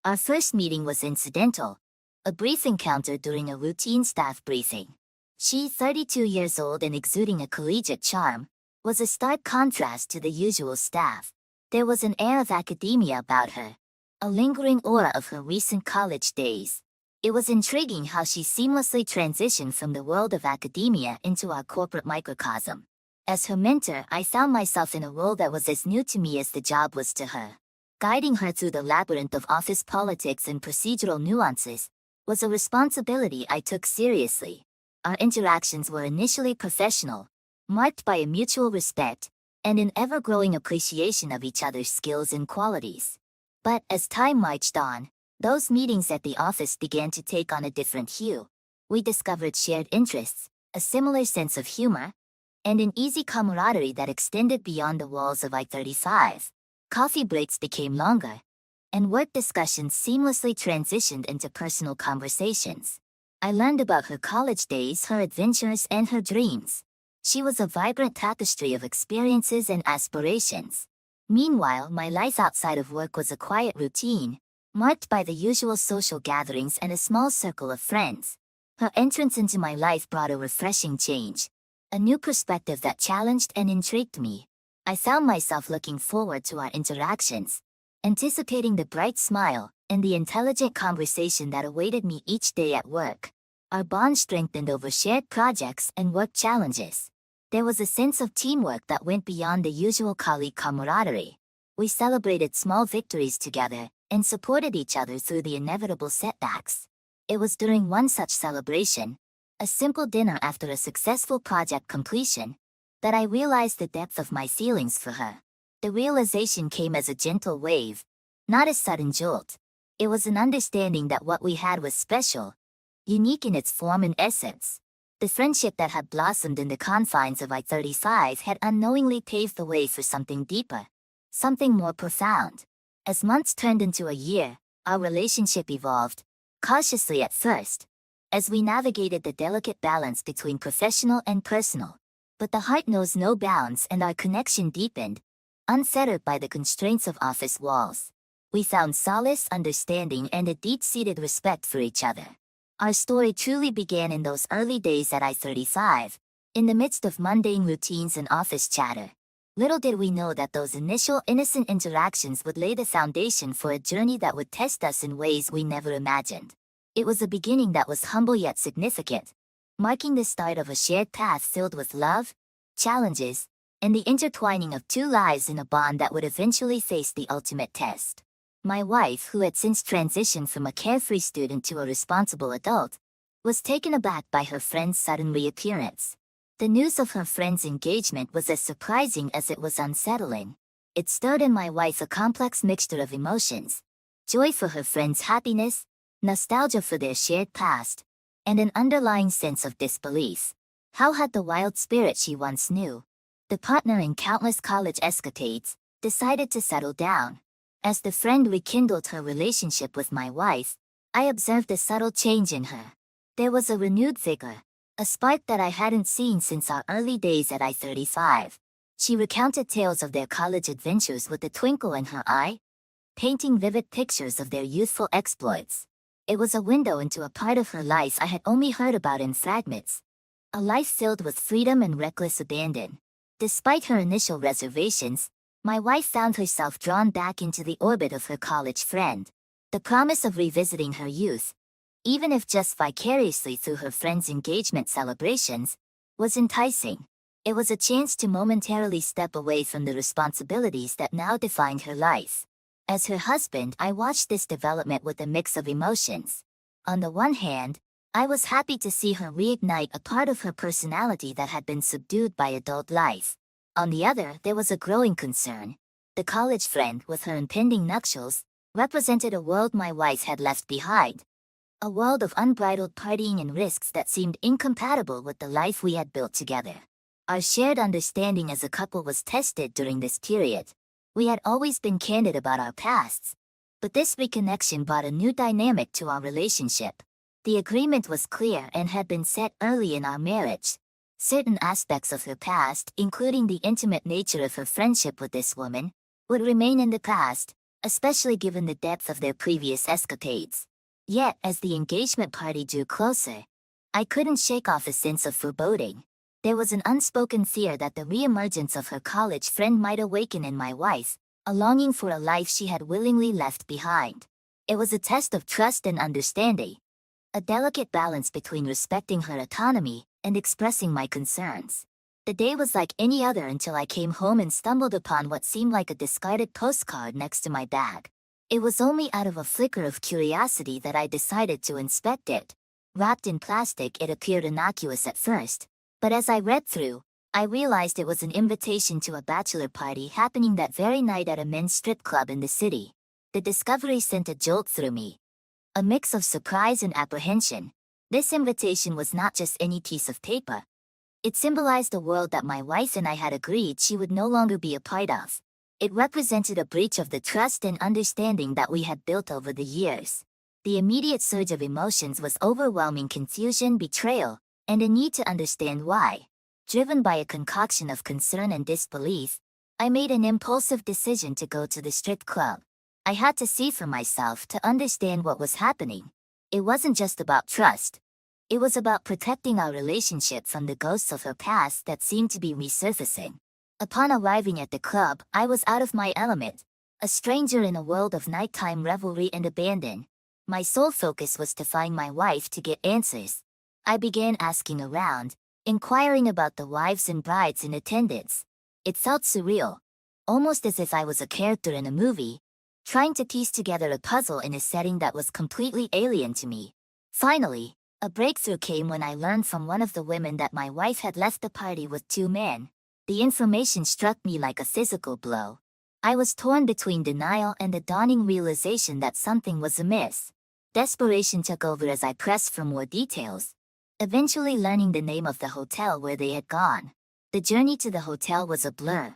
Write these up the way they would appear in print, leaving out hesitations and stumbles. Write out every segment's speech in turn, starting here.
Our first meeting was incidental, a brief encounter during a routine staff briefing. She, 32 years old and exuding a collegiate charm, was a stark contrast to the usual staff. There was an air of academia about her, a lingering aura of her recent college days. It was intriguing how she seamlessly transitioned from the world of academia into our corporate microcosm. As her mentor, I found myself in a role that was as new to me as the job was to her. Guiding her through the labyrinth of office politics and procedural nuances was a responsibility I took seriously. Our interactions were initially professional, marked by a mutual respect and an ever-growing appreciation of each other's skills and qualities. But as time marched on, those meetings at the office began to take on a different hue. We discovered shared interests, a similar sense of humor, and an easy camaraderie that extended beyond the walls of I-35. Coffee breaks became longer, and work discussions seamlessly transitioned into personal conversations. I learned about her college days, her adventures, and her dreams. She was a vibrant tapestry of experiences and aspirations. Meanwhile, my life outside of work was a quiet routine, marked by the usual social gatherings and a small circle of friends. Her entrance into my life brought a refreshing change, a new perspective that challenged and intrigued me. I found myself looking forward to our interactions, anticipating the bright smile and the intelligent conversation that awaited me each day at work. Our bond strengthened over shared projects and work challenges. There was a sense of teamwork that went beyond the usual colleague camaraderie. We celebrated small victories together and supported each other through the inevitable setbacks. It was during one such celebration, a simple dinner after a successful project completion, that I realized the depth of my feelings for her. The realization came as a gentle wave, not a sudden jolt. It was an understanding that what we had was special, unique in its form and essence. The friendship that had blossomed in the confines of I-35 had unknowingly paved the way for something deeper, something more profound. As months turned into a year, our relationship evolved, cautiously at first, as we navigated the delicate balance between professional and personal. But the heart knows no bounds and our connection deepened, unfettered by the constraints of office walls. We found solace, understanding, and a deep-seated respect for each other. Our story truly began in those early days at I-35, in the midst of mundane routines and office chatter. Little did we know that those initial innocent interactions would lay the foundation for a journey that would test us in ways we never imagined. It was a beginning that was humble yet significant, marking the start of a shared path filled with love, challenges, and the intertwining of two lives in a bond that would eventually face the ultimate test. My wife, who had since transitioned from a carefree student to a responsible adult, was taken aback by her friend's sudden reappearance. The news of her friend's engagement was as surprising as it was unsettling. It stirred in my wife a complex mixture of emotions: joy for her friend's happiness, nostalgia for their shared past, and an underlying sense of disbelief. How had the wild spirit she once knew, the partner in countless college escapades, decided to settle down? As the friend rekindled her relationship with my wife, I observed a subtle change in her. There was a renewed vigor, a spark that I hadn't seen since our early days at I-35. She recounted tales of their college adventures with a twinkle in her eye, painting vivid pictures of their youthful exploits. It was a window into a part of her life I had only heard about in fragments, a life filled with freedom and reckless abandon. Despite her initial reservations, my wife found herself drawn back into the orbit of her college friend. The promise of revisiting her youth, even if just vicariously through her friend's engagement celebrations, was enticing. It was a chance to momentarily step away from the responsibilities that now defined her life. As her husband, I watched this development with a mix of emotions. On the one hand, I was happy to see her reignite a part of her personality that had been subdued by adult life. On the other, there was a growing concern. The college friend, with her impending nuptials, represented a world my wife had left behind. A world of unbridled partying and risks that seemed incompatible with the life we had built together. Our shared understanding as a couple was tested during this period. We had always been candid about our pasts, but this reconnection brought a new dynamic to our relationship. The agreement was clear and had been set early in our marriage. Certain aspects of her past, including the intimate nature of her friendship with this woman, would remain in the past, especially given the depth of their previous escapades. Yet, as the engagement party drew closer, I couldn't shake off a sense of foreboding. There was an unspoken fear that the reemergence of her college friend might awaken in my wife a longing for a life she had willingly left behind. It was a test of trust and understanding, a delicate balance between respecting her autonomy and expressing my concerns. The day was like any other until I came home and stumbled upon what seemed like a discarded postcard next to my bag. It was only out of a flicker of curiosity that I decided to inspect it. Wrapped in plastic, it appeared innocuous at first, but as I read through, I realized it was an invitation to a bachelor party happening that very night at a men's strip club in the city. The discovery sent a jolt through me. A mix of surprise and apprehension. This invitation was not just any piece of paper. It symbolized a world that my wife and I had agreed she would no longer be a part of. It represented a breach of the trust and understanding that we had built over the years. The immediate surge of emotions was overwhelming confusion, betrayal, and a need to understand why. Driven by a concoction of concern and disbelief, I made an impulsive decision to go to the strip club. I had to see for myself to understand what was happening. It wasn't just about trust. It was about protecting our relationship from the ghosts of her past that seemed to be resurfacing. Upon arriving at the club, I was out of my element, a stranger in a world of nighttime revelry and abandon. My sole focus was to find my wife to get answers. I began asking around, inquiring about the wives and brides in attendance. It felt surreal, almost as if I was a character in a movie, trying to piece together a puzzle in a setting that was completely alien to me. Finally, a breakthrough came when I learned from one of the women that my wife had left the party with two men. The information struck me like a physical blow. I was torn between denial and the dawning realization that something was amiss. Desperation took over as I pressed for more details, eventually learning the name of the hotel where they had gone. The journey to the hotel was a blur,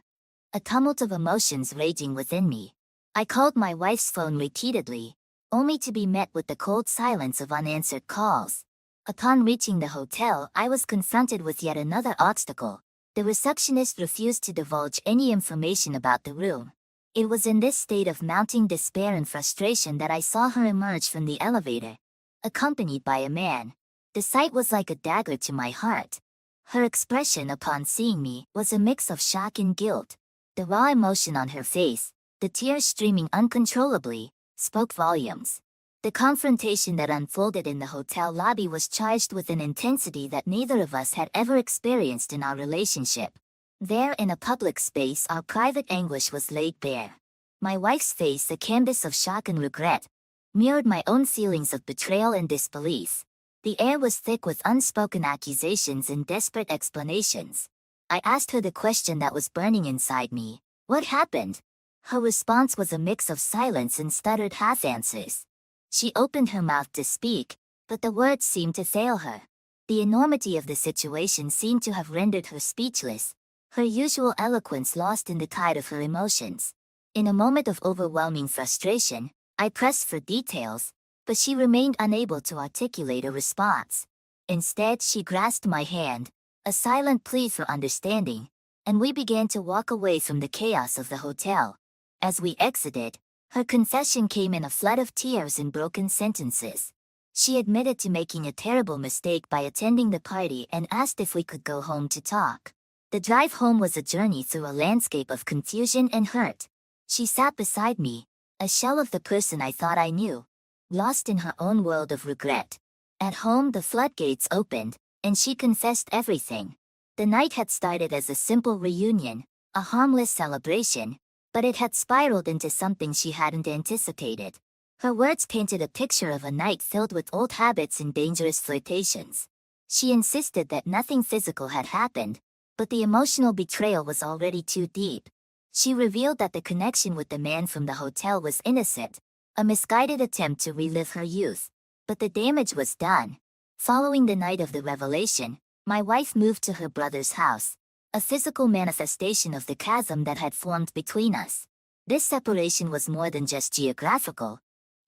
a tumult of emotions raging within me. I called my wife's phone repeatedly, only to be met with the cold silence of unanswered calls. Upon reaching the hotel, I was confronted with yet another obstacle. The receptionist refused to divulge any information about the room. It was in this state of mounting despair and frustration that I saw her emerge from the elevator, accompanied by a man. The sight was like a dagger to my heart. Her expression upon seeing me was a mix of shock and guilt. The raw emotion on her face, the tears streaming uncontrollably, spoke volumes. The confrontation that unfolded in the hotel lobby was charged with an intensity that neither of us had ever experienced in our relationship. There in a public space, our private anguish was laid bare. My wife's face, a canvas of shock and regret, mirrored my own feelings of betrayal and disbelief. The air was thick with unspoken accusations and desperate explanations. I asked her the question that was burning inside me. What happened? Her response was a mix of silence and stuttered half-answers. She opened her mouth to speak, but the words seemed to fail her. The enormity of the situation seemed to have rendered her speechless, her usual eloquence lost in the tide of her emotions. In a moment of overwhelming frustration, I pressed for details, but she remained unable to articulate a response. Instead, she grasped my hand, a silent plea for understanding, and we began to walk away from the chaos of the hotel. As we exited, her confession came in a flood of tears and broken sentences. She admitted to making a terrible mistake by attending the party and asked if we could go home to talk. The drive home was a journey through a landscape of confusion and hurt. She sat beside me, a shell of the person I thought I knew, lost in her own world of regret. At home, the floodgates opened, and she confessed everything. The night had started as a simple reunion, a harmless celebration, but it had spiraled into something she hadn't anticipated. Her words painted a picture of a night filled with old habits and dangerous flirtations. She insisted that nothing physical had happened, but the emotional betrayal was already too deep. She revealed that the connection with the man from the hotel was innocent, a misguided attempt to relive her youth. But the damage was done. Following the night of the revelation, my wife moved to her brother's house, a physical manifestation of the chasm that had formed between us. This separation was more than just geographical.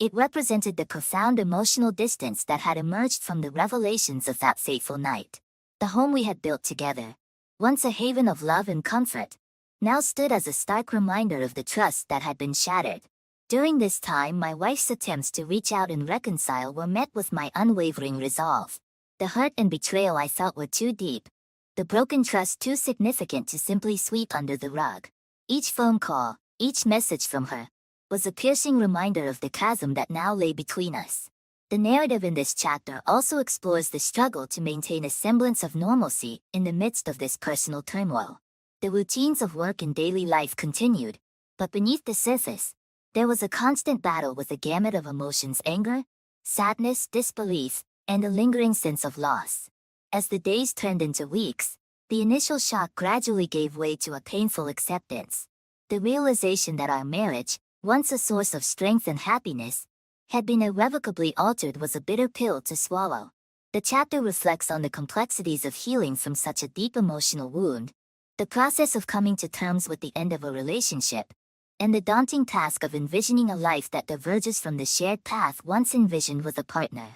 It represented the profound emotional distance that had emerged from the revelations of that fateful night. The home we had built together, once a haven of love and comfort, now stood as a stark reminder of the trust that had been shattered. During this time, my wife's attempts to reach out and reconcile were met with my unwavering resolve. The hurt and betrayal I felt were too deep, the broken trust too significant to simply sweep under the rug. Each phone call, each message from her, was a piercing reminder of the chasm that now lay between us. The narrative in this chapter also explores the struggle to maintain a semblance of normalcy in the midst of this personal turmoil. The routines of work and daily life continued, but beneath the surface, there was a constant battle with a gamut of emotions: anger, sadness, disbelief, and a lingering sense of loss. As the days turned into weeks, the initial shock gradually gave way to a painful acceptance. The realization that our marriage, once a source of strength and happiness, had been irrevocably altered was a bitter pill to swallow. The chapter reflects on the complexities of healing from such a deep emotional wound, the process of coming to terms with the end of a relationship, and the daunting task of envisioning a life that diverges from the shared path once envisioned with a partner.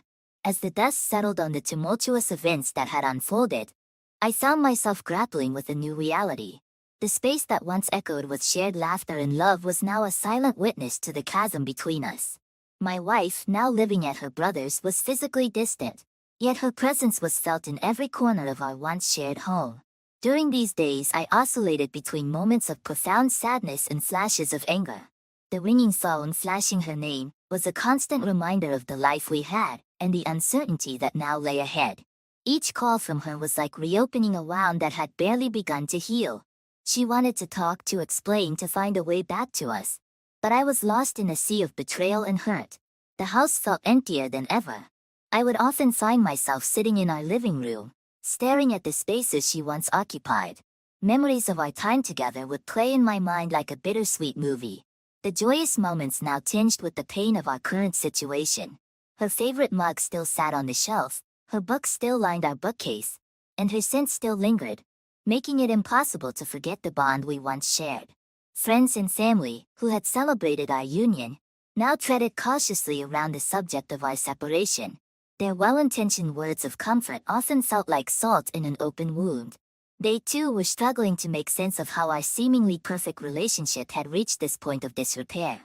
As the dust settled on the tumultuous events that had unfolded, I found myself grappling with a new reality. The space that once echoed with shared laughter and love was now a silent witness to the chasm between us. My wife, now living at her brother's, was physically distant, yet her presence was felt in every corner of our once shared home. During these days, I oscillated between moments of profound sadness and flashes of anger. The ringing phone flashing her name was a constant reminder of the life we had and the uncertainty that now lay ahead. Each call from her was like reopening a wound that had barely begun to heal. She wanted to talk, to explain, to find a way back to us. But I was lost in a sea of betrayal and hurt. The house felt emptier than ever. I would often find myself sitting in our living room, staring at the spaces she once occupied. Memories of our time together would play in my mind like a bittersweet movie. The joyous moments now tinged with the pain of our current situation. Her favorite mug still sat on the shelf, her books still lined our bookcase, and her scent still lingered, making it impossible to forget the bond we once shared. Friends and family, who had celebrated our union, now treaded cautiously around the subject of our separation. Their well-intentioned words of comfort often felt like salt in an open wound. They too were struggling to make sense of how our seemingly perfect relationship had reached this point of disrepair.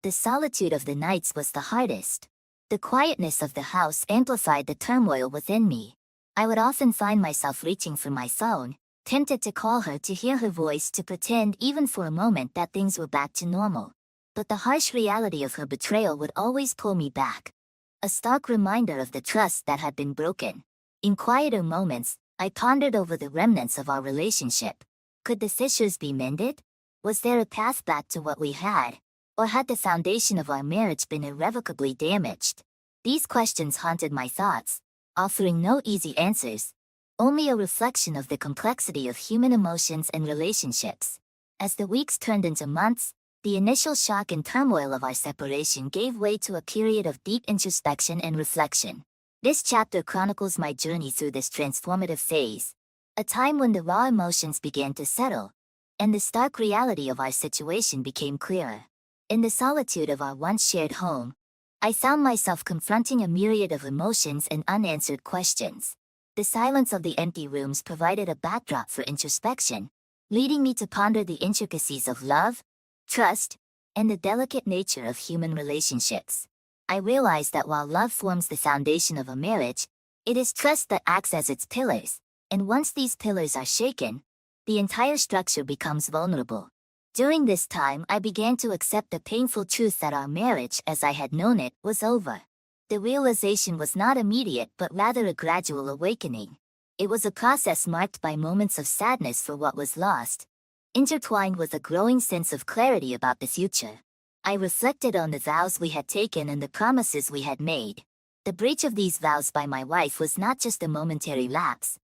The solitude of the nights was the hardest. The quietness of the house amplified the turmoil within me. I would often find myself reaching for my phone, tempted to call her, to hear her voice, to pretend even for a moment that things were back to normal. But the harsh reality of her betrayal would always pull me back. A stark reminder of the trust that had been broken. In quieter moments, I pondered over the remnants of our relationship. Could the fissures be mended? Was there a path back to what we had? Or had the foundation of our marriage been irrevocably damaged? These questions haunted my thoughts, offering no easy answers, only a reflection of the complexity of human emotions and relationships. As the weeks turned into months, the initial shock and turmoil of our separation gave way to a period of deep introspection and reflection. This chapter chronicles my journey through this transformative phase, a time when the raw emotions began to settle, and the stark reality of our situation became clearer. In the solitude of our once shared home, I found myself confronting a myriad of emotions and unanswered questions. The silence of the empty rooms provided a backdrop for introspection, leading me to ponder the intricacies of love, trust, and the delicate nature of human relationships. I realized that while love forms the foundation of a marriage, it is trust that acts as its pillars, and once these pillars are shaken, the entire structure becomes vulnerable. During this time, I began to accept the painful truth that our marriage, as I had known it, was over. The realization was not immediate but rather a gradual awakening. It was a process marked by moments of sadness for what was lost, intertwined with a growing sense of clarity about the future. I reflected on the vows we had taken and the promises we had made. The breach of these vows by my wife was not just a momentary lapse.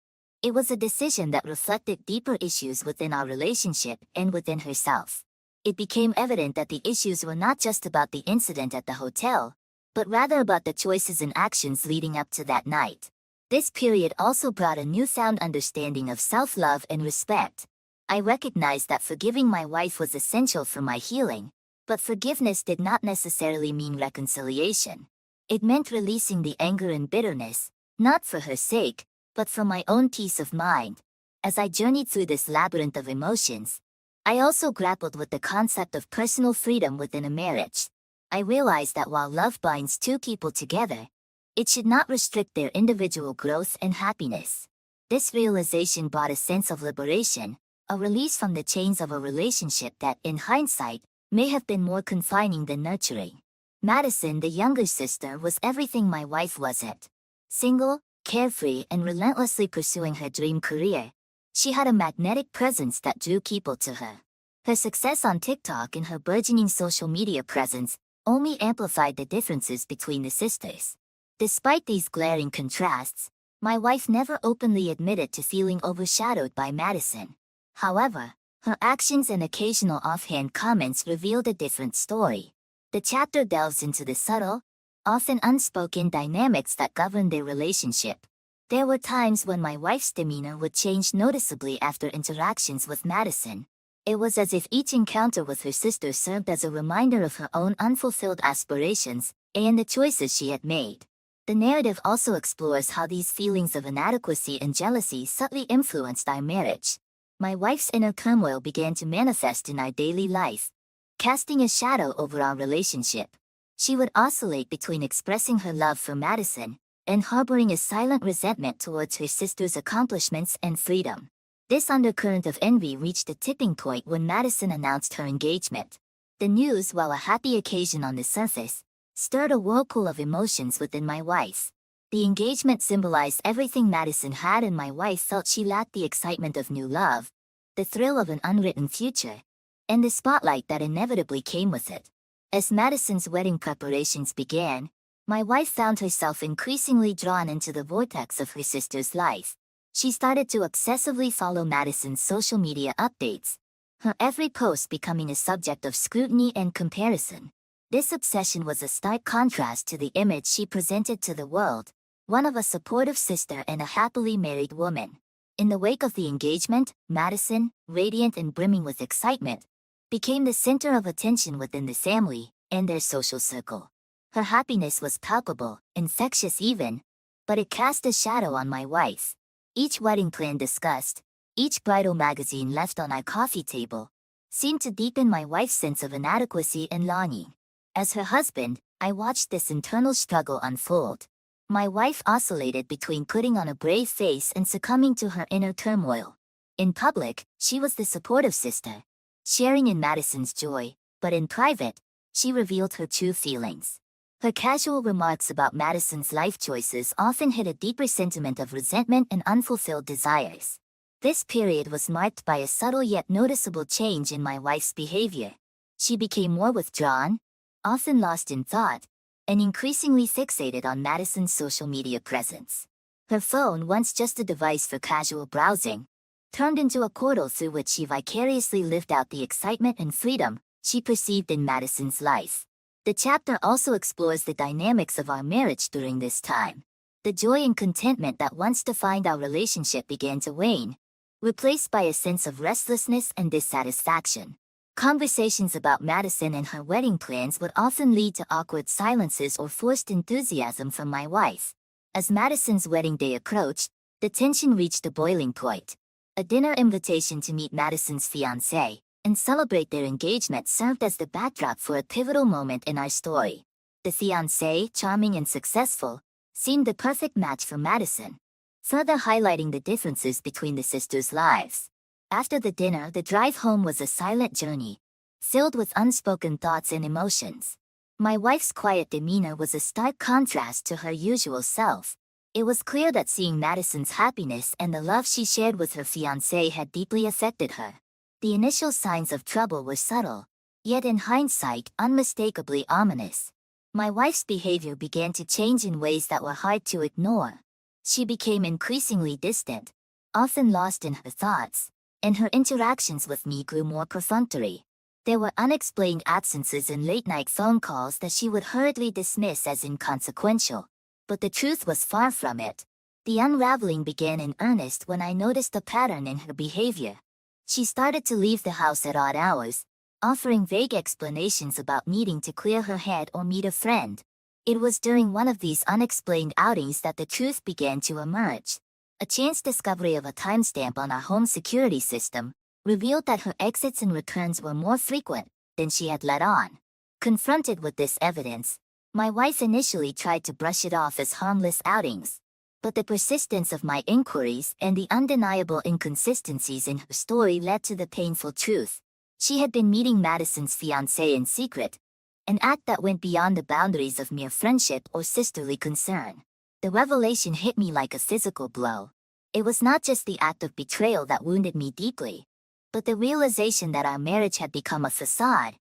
It was a decision that reflected deeper issues within our relationship and within herself. It became evident that the issues were not just about the incident at the hotel, but rather about the choices and actions leading up to that night. This period also brought a newfound understanding of self-love and respect. I recognized that forgiving my wife was essential for my healing, but forgiveness did not necessarily mean reconciliation. It meant releasing the anger and bitterness, not for her sake, but for my own peace of mind. As I journeyed through this labyrinth of emotions, I also grappled with the concept of personal freedom within a marriage. I realized that while love binds two people together, it should not restrict their individual growth and happiness. This realization brought a sense of liberation, a release from the chains of a relationship that, in hindsight, may have been more confining than nurturing. Madison, the younger sister, was everything my wife wasn't. Single, carefree, and relentlessly pursuing her dream career, she had a magnetic presence that drew people to her. Her success on TikTok and her burgeoning social media presence only amplified the differences between the sisters. Despite these glaring contrasts, my wife never openly admitted to feeling overshadowed by Madison. However, her actions and occasional offhand comments revealed a different story. The chapter delves into the subtle, often unspoken dynamics that govern their relationship. There were times when my wife's demeanor would change noticeably after interactions with Madison. It was as if each encounter with her sister served as a reminder of her own unfulfilled aspirations and the choices she had made. The narrative also explores how these feelings of inadequacy and jealousy subtly influenced our marriage. My wife's inner turmoil began to manifest in our daily life, casting a shadow over our relationship. She would oscillate between expressing her love for Madison and harboring a silent resentment towards her sister's accomplishments and freedom. This undercurrent of envy reached a tipping point when Madison announced her engagement. The news, while a happy occasion on the surface, stirred a whirlpool of emotions within my wife. The engagement symbolized everything Madison had, and my wife felt she lacked the excitement of new love, the thrill of an unwritten future, and the spotlight that inevitably came with it. As Madison's wedding preparations began, my wife found herself increasingly drawn into the vortex of her sister's life. She started to obsessively follow Madison's social media updates, her every post becoming a subject of scrutiny and comparison. This obsession was a stark contrast to the image she presented to the world, one of a supportive sister and a happily married woman. In the wake of the engagement, Madison, radiant and brimming with excitement, became the center of attention within the family and their social circle. Her happiness was palpable, infectious even, but it cast a shadow on my wife. Each wedding plan discussed, each bridal magazine left on our coffee table, seemed to deepen my wife's sense of inadequacy and longing. As her husband, I watched this internal struggle unfold. My wife oscillated between putting on a brave face and succumbing to her inner turmoil. In public, she was the supportive sister, sharing in Madison's joy, but in private, she revealed her true feelings. Her casual remarks about Madison's life choices often hid a deeper sentiment of resentment and unfulfilled desires. This period was marked by a subtle yet noticeable change in my wife's behavior. She became more withdrawn, often lost in thought, and increasingly fixated on Madison's social media presence. Her phone, once just a device for casual browsing, turned into a portal through which she vicariously lived out the excitement and freedom she perceived in Madison's life. The chapter also explores the dynamics of our marriage during this time. The joy and contentment that once defined our relationship began to wane, replaced by a sense of restlessness and dissatisfaction. Conversations about Madison and her wedding plans would often lead to awkward silences or forced enthusiasm from my wife. As Madison's wedding day approached, the tension reached a boiling point. A dinner invitation to meet Madison's fiancé and celebrate their engagement served as the backdrop for a pivotal moment in our story. The fiancé, charming and successful, seemed the perfect match for Madison, further highlighting the differences between the sisters' lives. After the dinner, the drive home was a silent journey, filled with unspoken thoughts and emotions. My wife's quiet demeanor was a stark contrast to her usual self. It was clear that seeing Madison's happiness and the love she shared with her fiancé had deeply affected her. The initial signs of trouble were subtle, yet in hindsight unmistakably ominous. My wife's behavior began to change in ways that were hard to ignore. She became increasingly distant, often lost in her thoughts, and her interactions with me grew more perfunctory. There were unexplained absences and late-night phone calls that she would hurriedly dismiss as inconsequential. But the truth was far from it. The unraveling began in earnest when I noticed a pattern in her behavior. She started to leave the house at odd hours, offering vague explanations about needing to clear her head or meet a friend. It was during one of these unexplained outings that the truth began to emerge. A chance discovery of a timestamp on our home security system revealed that her exits and returns were more frequent than she had let on. Confronted with this evidence, my wife initially tried to brush it off as harmless outings. But the persistence of my inquiries and the undeniable inconsistencies in her story led to the painful truth. She had been meeting Madison's fiancé in secret, an act that went beyond the boundaries of mere friendship or sisterly concern. The revelation hit me like a physical blow. It was not just the act of betrayal that wounded me deeply, but the realization that our marriage had become a facade,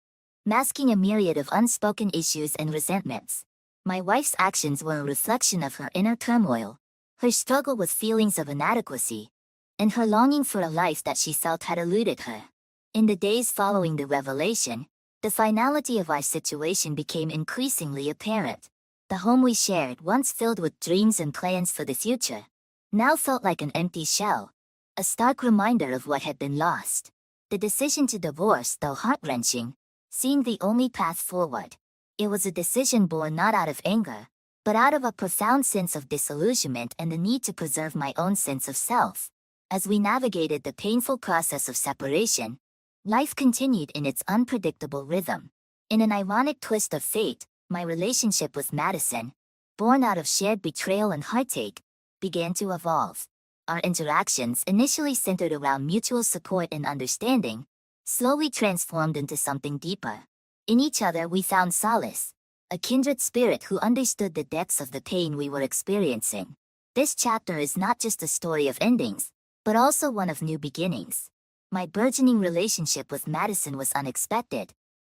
masking a myriad of unspoken issues and resentments. My wife's actions were a reflection of her inner turmoil, her struggle with feelings of inadequacy, and her longing for a life that she felt had eluded her. In the days following the revelation, the finality of our situation became increasingly apparent. The home we shared, once filled with dreams and plans for the future, now felt like an empty shell, a stark reminder of what had been lost. The decision to divorce, though heart-wrenching, seemed the only path forward. It was a decision born not out of anger, but out of a profound sense of disillusionment and the need to preserve my own sense of self. As we navigated the painful process of separation, life continued in its unpredictable rhythm. In an ironic twist of fate, my relationship with Madison, born out of shared betrayal and heartache, began to evolve. Our interactions, initially centered around mutual support and understanding, slowly transformed into something deeper. In each other we found solace, a kindred spirit who understood the depths of the pain we were experiencing. This chapter is not just a story of endings, but also one of new beginnings. My burgeoning relationship with Madison was unexpected,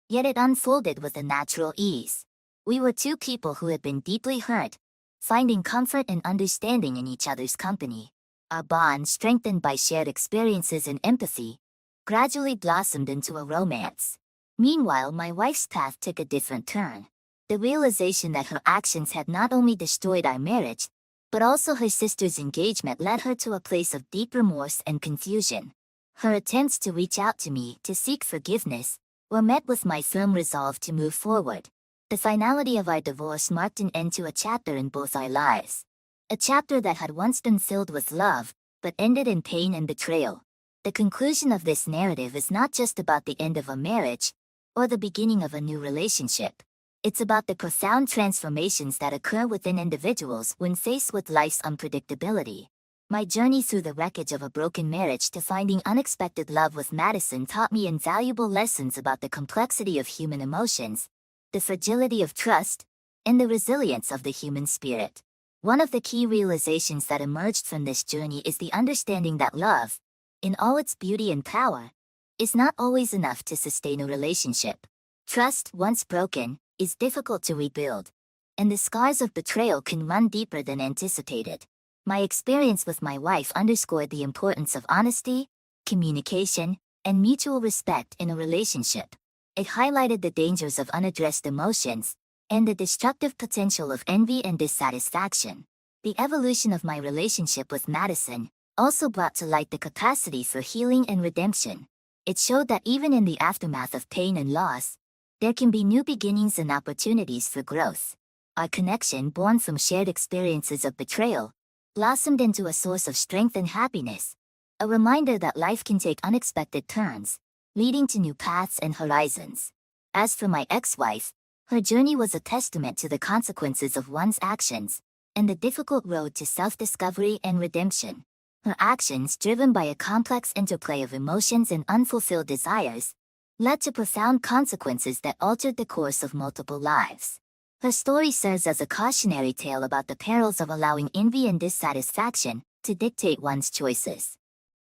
yet it unfolded with a natural ease. We were two people who had been deeply hurt, finding comfort and understanding in each other's company. Our bond, strengthened by shared experiences and empathy, gradually blossomed into a romance. Meanwhile, my wife's path took a different turn. The realization that her actions had not only destroyed our marriage, but also her sister's engagement led her to a place of deep remorse and confusion. Her attempts to reach out to me to seek forgiveness were met with my firm resolve to move forward. The finality of our divorce marked an end to a chapter in both our lives. A chapter that had once been filled with love, but ended in pain and betrayal. The conclusion of this narrative is not just about the end of a marriage, or the beginning of a new relationship. It's about the profound transformations that occur within individuals when faced with life's unpredictability. My journey through the wreckage of a broken marriage to finding unexpected love with Madison taught me invaluable lessons about the complexity of human emotions, the fragility of trust, and the resilience of the human spirit. One of the key realizations that emerged from this journey is the understanding that love, in all its beauty and power, is not always enough to sustain a relationship. Trust, once broken, is difficult to rebuild, and the scars of betrayal can run deeper than anticipated. My experience with my wife underscored the importance of honesty, communication, and mutual respect in a relationship. It highlighted the dangers of unaddressed emotions, and the destructive potential of envy and dissatisfaction. The evolution of my relationship with Madison also brought to light the capacity for healing and redemption. It showed that even in the aftermath of pain and loss, there can be new beginnings and opportunities for growth. Our connection, born from shared experiences of betrayal, blossomed into a source of strength and happiness, a reminder that life can take unexpected turns, leading to new paths and horizons. As for my ex-wife, her journey was a testament to the consequences of one's actions, and the difficult road to self-discovery and redemption. Her actions, driven by a complex interplay of emotions and unfulfilled desires, led to profound consequences that altered the course of multiple lives. Her story serves as a cautionary tale about the perils of allowing envy and dissatisfaction to dictate one's choices.